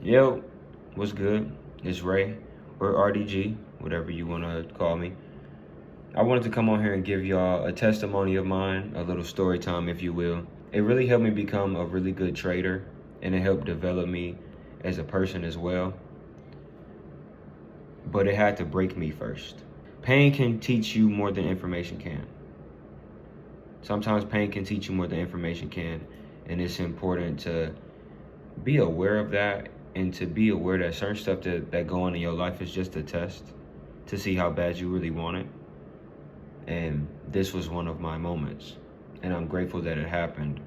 Yo, what's good? It's Ray, or RDG, whatever you want to call me. I wanted to come on here and give y'all a testimony of mine, a little story time, if you will. It really helped me become a really good trader, and it helped develop me as a person as well. But it had to break me first. Pain can teach you more than information can. Sometimes pain can teach you more than information can, and it's important to be aware of that and to be aware that certain stuff that go on in your life is just a test to see how bad you really want it. And this was one of my moments, and I'm grateful that it happened.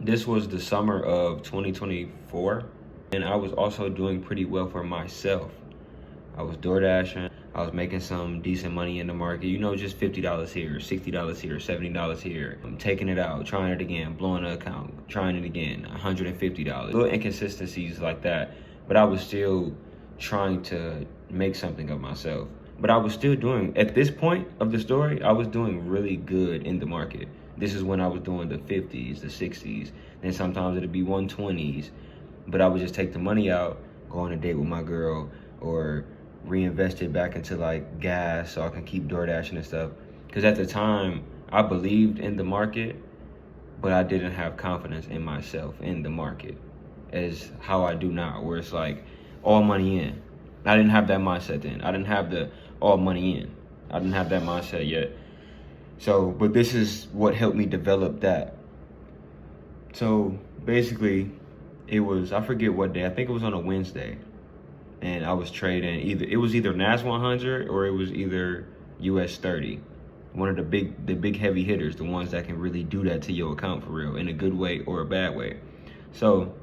This was the summer of 2024, and I was also doing pretty well for myself. I was DoorDashing. I was making some decent money in the market, just $50 here, $60 here, $70 here. I'm taking it out, trying it again, blowing the account, trying it again, $150. Little inconsistencies like that, but I was still trying to make something of myself. But I was still doing, at this point of the story, I was doing really good in the market. This is when I was doing the 50s, the 60s, then sometimes it'd be 120s. But I would just take the money out, go on a date with my girl, or reinvest it back into like gas so I can keep DoorDashing and stuff. Because at the time, I believed in the market, but I didn't have confidence in myself in the market as how I do now, where it's like all money in. I didn't have that mindset then. I didn't have the all money in. I didn't have that mindset yet. So, but this is what helped me develop that. So basically, I forget what day, I think it was on a Wednesday. And I was trading it was either NAS 100 or it was either US 30. One of the big heavy hitters, the ones that can really do that to your account for real, in a good way or a bad way. So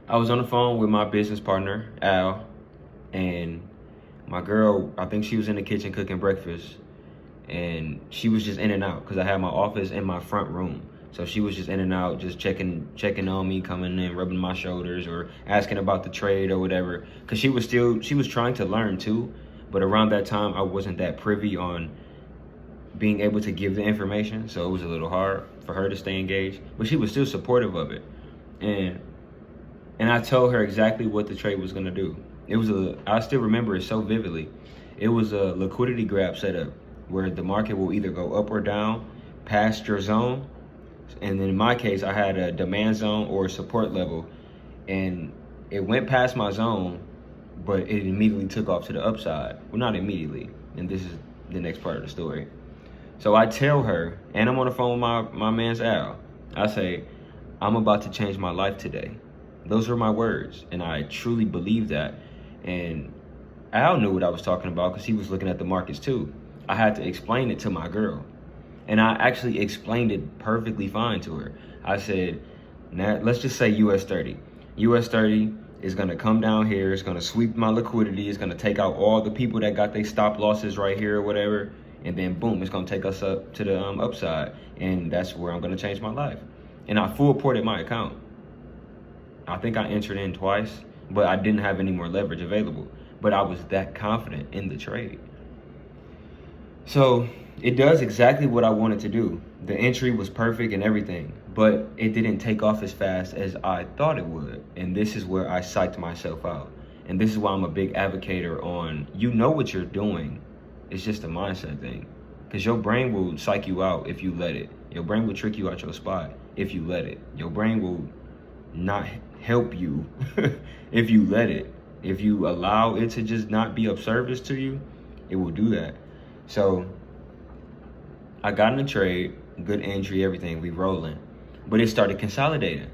I was on the phone with my business partner, Al, and my girl, I think she was in the kitchen cooking breakfast, and she was just in and out because I had my office in my front room. So she was just in and out, just checking on me, coming in, rubbing my shoulders, or asking about the trade or whatever. Because she was trying to learn too. But around that time, I wasn't that privy on being able to give the information. So it was a little hard for her to stay engaged. But she was still supportive of it. And I told her exactly what the trade was going to do. I still remember it so vividly. It was a liquidity grab setup where the market will either go up or down past your zone. And in my case, I had a demand zone or a support level, and it went past my zone, but it immediately took off to the upside. Well, not immediately, and this is the next part of the story. So I tell her, and I'm on the phone with my man's Al, I say, I'm about to change my life today. Those were my words, and I truly believe that. And Al knew what I was talking about because he was looking at the markets too. I had to explain it to my girl. And I actually explained it perfectly fine to her. I said, now, let's just say US 30. US 30 is going to come down here. It's going to sweep my liquidity. It's going to take out all the people that got their stop losses right here or whatever. And then boom, it's going to take us up to the upside. And that's where I'm going to change my life. And I full ported my account. I think I entered in twice, but I didn't have any more leverage available. But I was that confident in the trade. So it does exactly what I wanted to do. The entry was perfect and everything, but it didn't take off as fast as I thought it would. And this is where I psyched myself out. And this is why I'm a big advocator on, what you're doing. It's just a mindset thing. Because your brain will psych you out if you let it. Your brain will trick you out your spot if you let it. Your brain will not help you if you let it. If you allow it to just not be of service to you, it will do that. So I got in the trade, good entry, everything, we rolling. But it started consolidating.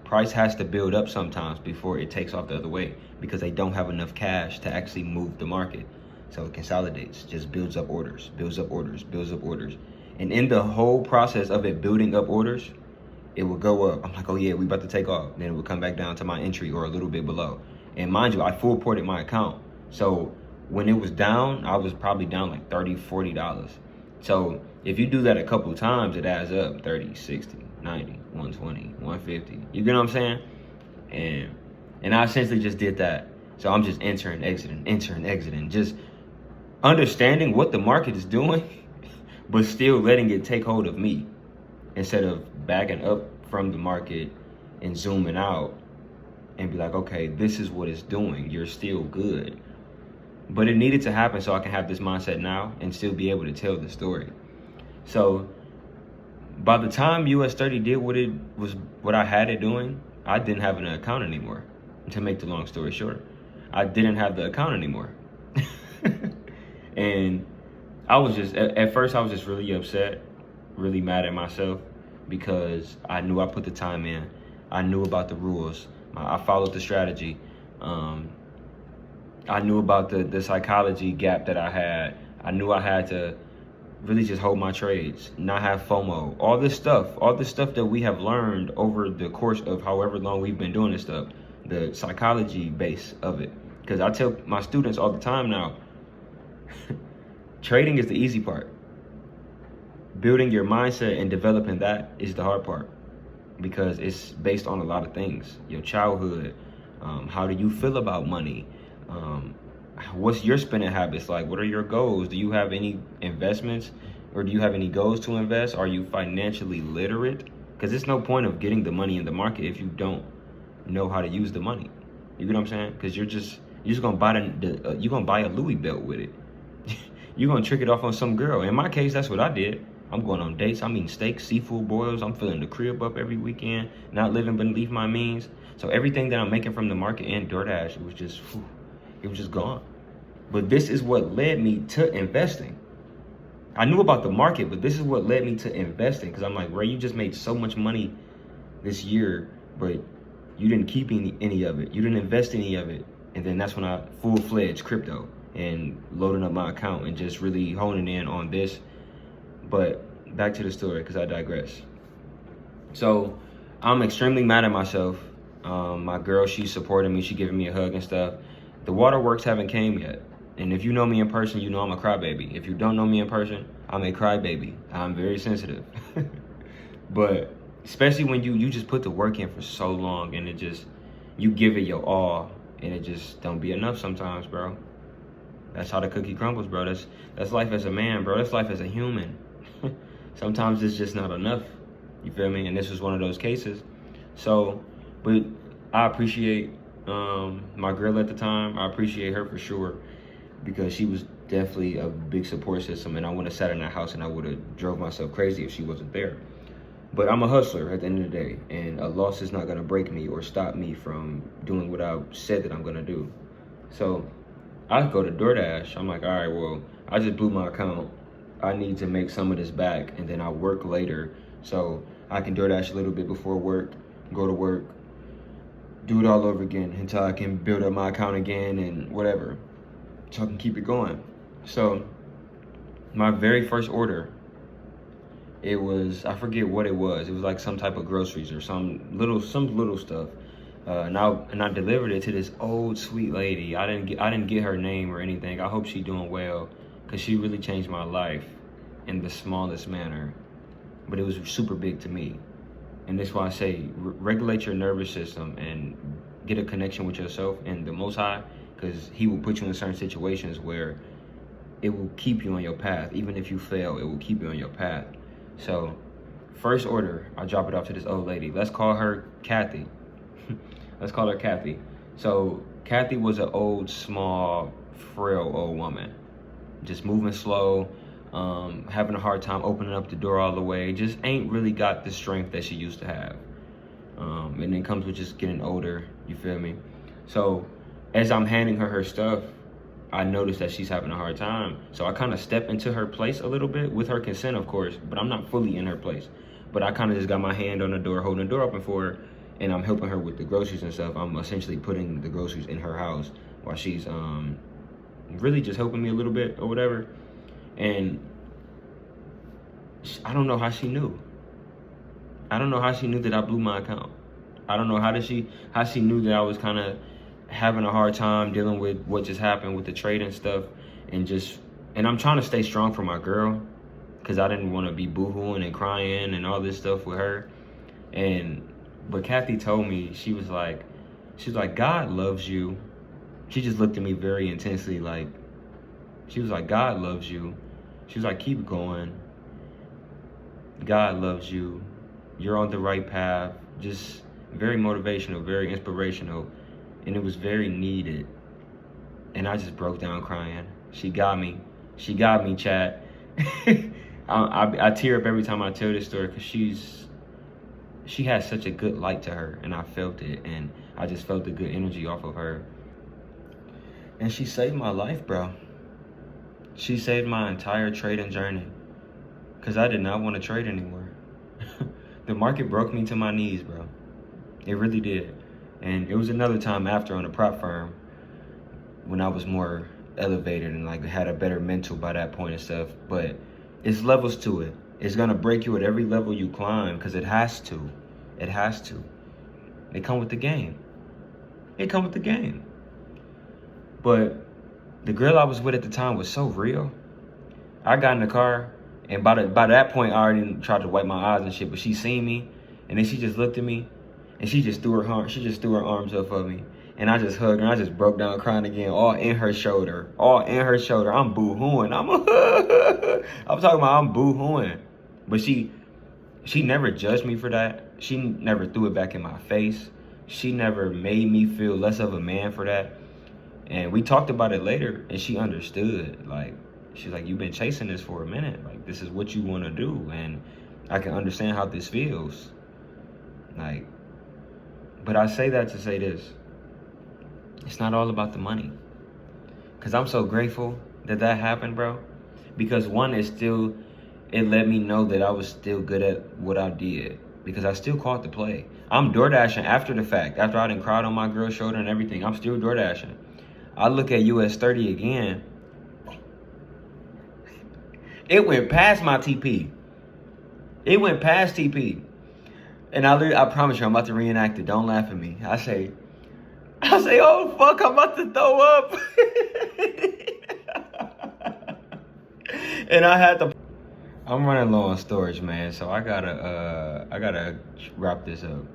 Price has to build up sometimes before it takes off the other way because they don't have enough cash to actually move the market. So it consolidates, just builds up orders, builds up orders, builds up orders. And in the whole process of it building up orders, it will go up. I'm like, oh yeah, we about to take off. Then it will come back down to my entry or a little bit below. And mind you, I full ported my account. So when it was down, I was probably down like $30, $40. So if you do that a couple of times, it adds up 30, 60, 90, 120, 150. You get what I'm saying? And I essentially just did that. So I'm just entering, exiting, just understanding what the market is doing, but still letting it take hold of me instead of backing up from the market and zooming out and be like, okay, this is what it's doing. You're still good. But it needed to happen so I can have this mindset now and still be able to tell the story. So by the time US 30 did what I had it doing, I didn't have an account anymore. To make the long story short, I didn't have the account anymore. And I was just, at first I was just really upset, really mad at myself, because I knew I put the time in. I knew about the rules. I followed the strategy. I knew about the psychology gap that I had. I knew I had to really just hold my trades, not have FOMO, all this stuff that we have learned over the course of however long we've been doing this stuff, the psychology base of it. Because I tell my students all the time now, trading is the easy part. Building your mindset and developing that is the hard part, because it's based on a lot of things. Your childhood, how do you feel about money? What's your spending habits like? What are your goals? Do you have any investments, or do you have any goals to invest? Are you financially literate? Because there's no point of getting the money in the market if you don't know how to use the money. You get what I'm saying? Because you're just gonna buy you're gonna buy a Louis belt with it. You're gonna trick it off on some girl. In my case, that's what I did. I'm going on dates. I'm eating steaks, seafood boils. I'm filling the crib up every weekend, not living beneath my means. So everything that I'm making from the market and DoorDash, it was just gone. But this is what led me to investing. I knew about the market, but this is what led me to investing. Because I'm like, Ray, you just made so much money this year, but you didn't keep any of it. You didn't invest any of it. And then that's when I full-fledged crypto and loading up my account and just really honing in on this. But back to the story, because I digress. So I'm extremely mad at myself. My girl, she's supporting me. She giving me a hug and stuff. The waterworks haven't came yet. And if you know me in person, you know I'm a crybaby. If you don't know me in person, I'm a crybaby. I'm very sensitive. But especially when you just put the work in for so long, and you give it your all, and it just don't be enough sometimes, bro. That's how the cookie crumbles, bro. That's life as a man, bro. That's life as a human. Sometimes it's just not enough. You feel me? And this was one of those cases. So, but I appreciate my girl at the time. I appreciate her for sure, because she was definitely a big support system, and I would have sat in that house and I would have drove myself crazy if she wasn't there. But I'm a hustler at the end of the day, and a loss is not gonna break me or stop me from doing what I said that I'm gonna do. So I go to DoorDash. I'm like, all right, well, I just blew my account. I need to make some of this back, and then I'll work later. So I can DoorDash a little bit before work, go to work, do it all over again until I can build up my account again and whatever, so I can keep it going. So my very first order, it was, I forget what it was. It was like some type of groceries or some little stuff. And I delivered it to this old sweet lady. I didn't get her name or anything. I hope she's doing well, because she really changed my life in the smallest manner. But it was super big to me. And that's why I say regulate your nervous system and get a connection with yourself and the Most High, because He will put you in certain situations where it will keep you on your path. Even if you fail, it will keep you on your path. So first order, I drop it off to this old lady. Let's call her Kathy. Let's call her Kathy. So Kathy was an old, small, frail old woman, just moving slow, having a hard time opening up the door all the way, just ain't really got the strength that she used to have. And it comes with just getting older, you feel me? So as I'm handing her stuff, I noticed that she's having a hard time. So I kind of step into her place a little bit, with her consent, of course, but I'm not fully in her place. But I kind of just got my hand on the door, holding the door open for her, and I'm helping her with the groceries and stuff. I'm essentially putting the groceries in her house while she's really just helping me a little bit or whatever. And I don't know how she knew. I don't know how she knew that I blew my account. I don't know how she knew that I was kind of having a hard time dealing with what just happened with the trade and stuff, and I'm trying to stay strong for my girl, because I didn't want to be boohooing and crying and all this stuff with her. But Kathy told me, she was like, God loves you. She just looked at me very intensely, like, she was like, God loves you. She was like, keep going. God loves you. You're on the right path. Just very motivational, very inspirational, and it was very needed. And I just broke down crying. She got me. She got me, chat. I tear up every time I tell this story because she has such a good light to her, and I felt it, and I just felt the good energy off of her. And she saved my life, bro. She saved my entire trading journey because I did not want to trade anymore. The market broke me to my knees, bro. It really did. And it was another time after on a prop firm when I was more elevated and like had a better mental by that point and stuff. But it's levels to it. It's gonna break you at every level you climb because it has to. It has to. It come with the game. It come with the game. But the girl I was with at the time was so real. I got in the car, and by that point, I already tried to wipe my eyes and shit. But she seen me, and then she just looked at me, and she just threw her arms up for me, and I just hugged her. And I just broke down crying again, all in her shoulder, I'm boo-hooing. I'm talking about I'm boo-hooing. But she never judged me for that. She never threw it back in my face. She never made me feel less of a man for that. And we talked about it later, and she understood. Like, she's like, you've been chasing this for a minute. Like, this is what you want to do, and I can understand how this feels. Like, but I say that to say this. It's not all about the money. Because I'm so grateful that happened, bro. Because one, it let me know that I was still good at what I did. Because I still caught the play. I'm DoorDashing after the fact. After I done cried on my girl's shoulder and everything, I'm still DoorDashing. I look at US 30 again. It went past my TP. It went past TP. And I promise you, I'm about to reenact it. Don't laugh at me. I say, oh fuck, I'm about to throw up. And I had to. I'm running low on storage, man, so I gotta wrap this up.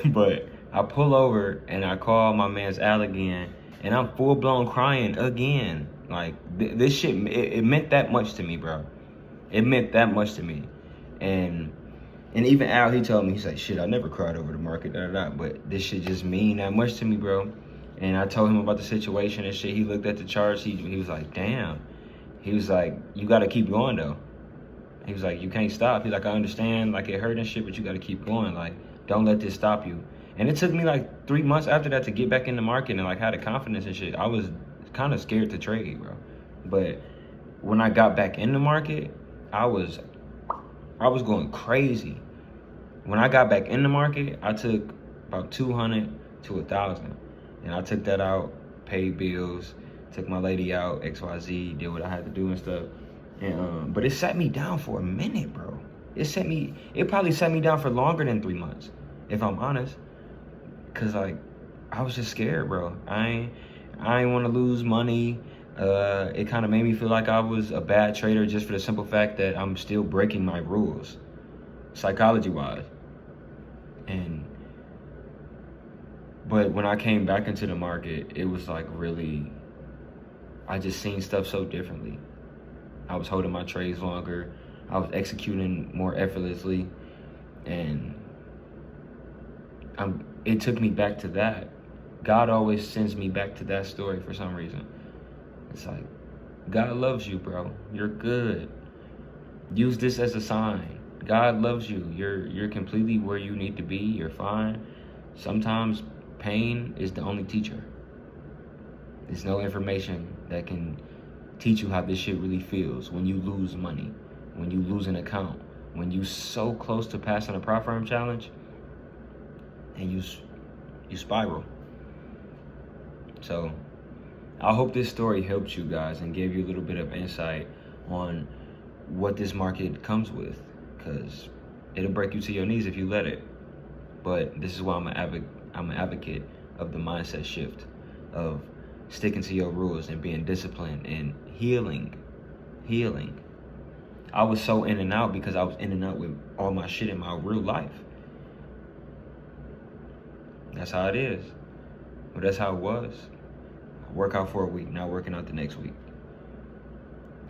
But I pull over and I call my man's Al again, and I'm full blown crying again. Like this shit, it meant that much to me, bro. It meant that much to me, and even Al, he told me, he's like, shit, I never cried over the market, but this shit just mean that much to me, bro. And I told him about the situation and shit. He looked at the charts. He was like, damn. He was like, you gotta keep going though. He was like, you can't stop. He's like, I understand, like it hurt and shit, but you gotta keep going. Like, don't let this stop you. And it took me like 3 months after that to get back in the market and like had the confidence and shit. I was kind of scared to trade, bro. But when I got back in the market, I was going crazy. When I got back in the market, I took about 200 to 1,000, and I took that out, paid bills, took my lady out, XYZ, did what I had to do and stuff. And but it set me down for a minute, bro. It probably set me down for longer than 3 months, if I'm honest. Cause like I was just scared, bro. I ain't want to lose money. It kind of made me feel like I was a bad trader just for the simple fact that I'm still breaking my rules, psychology-wise. But when I came back into the market, it was like really, I just seen stuff so differently. I was holding my trades longer. I was executing more effortlessly, and it took me back to that. God always sends me back to that story for some reason. It's like, God loves you, bro. You're good. Use this as a sign. God loves you. You're completely where you need to be. You're fine. Sometimes pain is the only teacher. There's no information that can teach you how this shit really feels when you lose money, when you lose an account, when you so close to passing a prop firm challenge and you spiral. So I hope this story helped you guys and gave you a little bit of insight on what this market comes with, because it'll break you to your knees if you let it. But this is why I'm an advocate of the mindset shift, of sticking to your rules and being disciplined and healing. I was so in and out because I was in and out with all my shit in my real life. That's how it is. But that's how it was. I work out for a week, not working out the next week.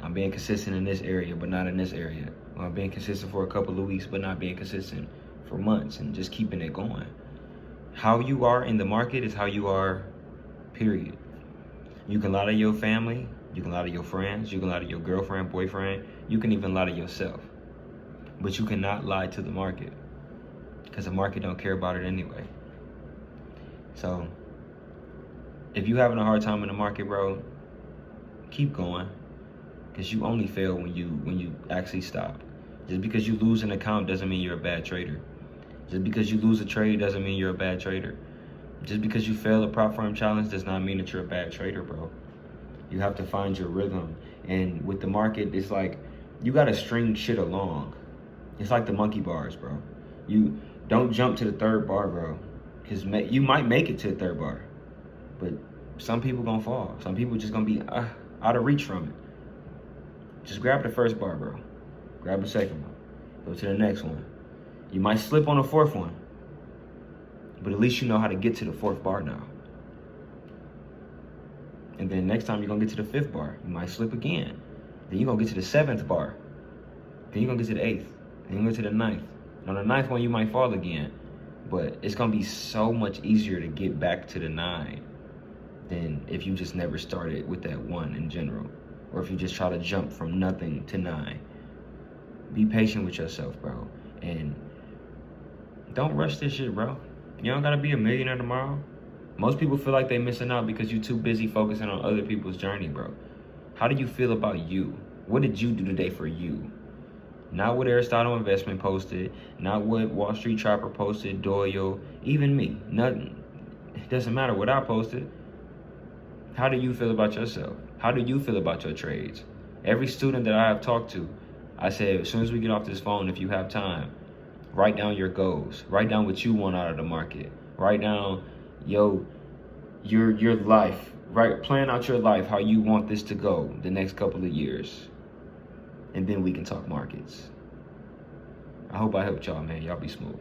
I'm being consistent in this area, but not in this area. I'm being consistent for a couple of weeks, but not being consistent for months, and just keeping it going. How you are in the market is how you are, period. You can lie to your family, you can lie to your friends, you can lie to your girlfriend, boyfriend, you can even lie to yourself. But you cannot lie to the market, because the market don't care about it anyway. So if you're having a hard time in the market, bro, keep going, because you only fail when you actually stop. Just because you lose an account doesn't mean you're a bad trader. Just because you lose a trade doesn't mean you're a bad trader. Just because you fail a prop firm challenge does not mean that you're a bad trader, bro. You have to find your rhythm. And with the market, it's like you gotta string shit along. It's like the monkey bars, bro. You don't jump to the third bar, bro, because you might make it to the third bar, but some people gonna fall. Some people just gonna be out of reach from it. Just grab the first bar, bro. Grab the second one. Go to the next one. You might slip on the fourth one, but at least you know how to get to the fourth bar now. And then next time you're gonna get to the fifth bar. You might slip again. Then you're gonna get to the seventh bar. Then you're gonna get to the eighth. Then you go to the ninth. On the ninth one, you might fall again, but it's gonna be so much easier to get back to the 9 than if you just never started with that 1 in general, or if you just try to jump from nothing to 9. Be patient with yourself, bro, and don't rush this shit, bro. You don't gotta be a millionaire tomorrow. Most people feel like they're missing out because you're too busy focusing on other people's journey, bro. How do you feel about you? What did you do today for you? Not what Aristotle Investment posted, not what Wall Street Chopper posted, Doyle, even me. Nothing. It doesn't matter what I posted. How do you feel about yourself? How do you feel about your trades? Every student that I have talked to, I said, as soon as we get off this phone, if you have time, write down your goals. Write down what you want out of the market. Write down, your life. Right, plan out your life, how you want this to go the next couple of years. And then we can talk markets. I hope I helped y'all, man. Y'all be smooth.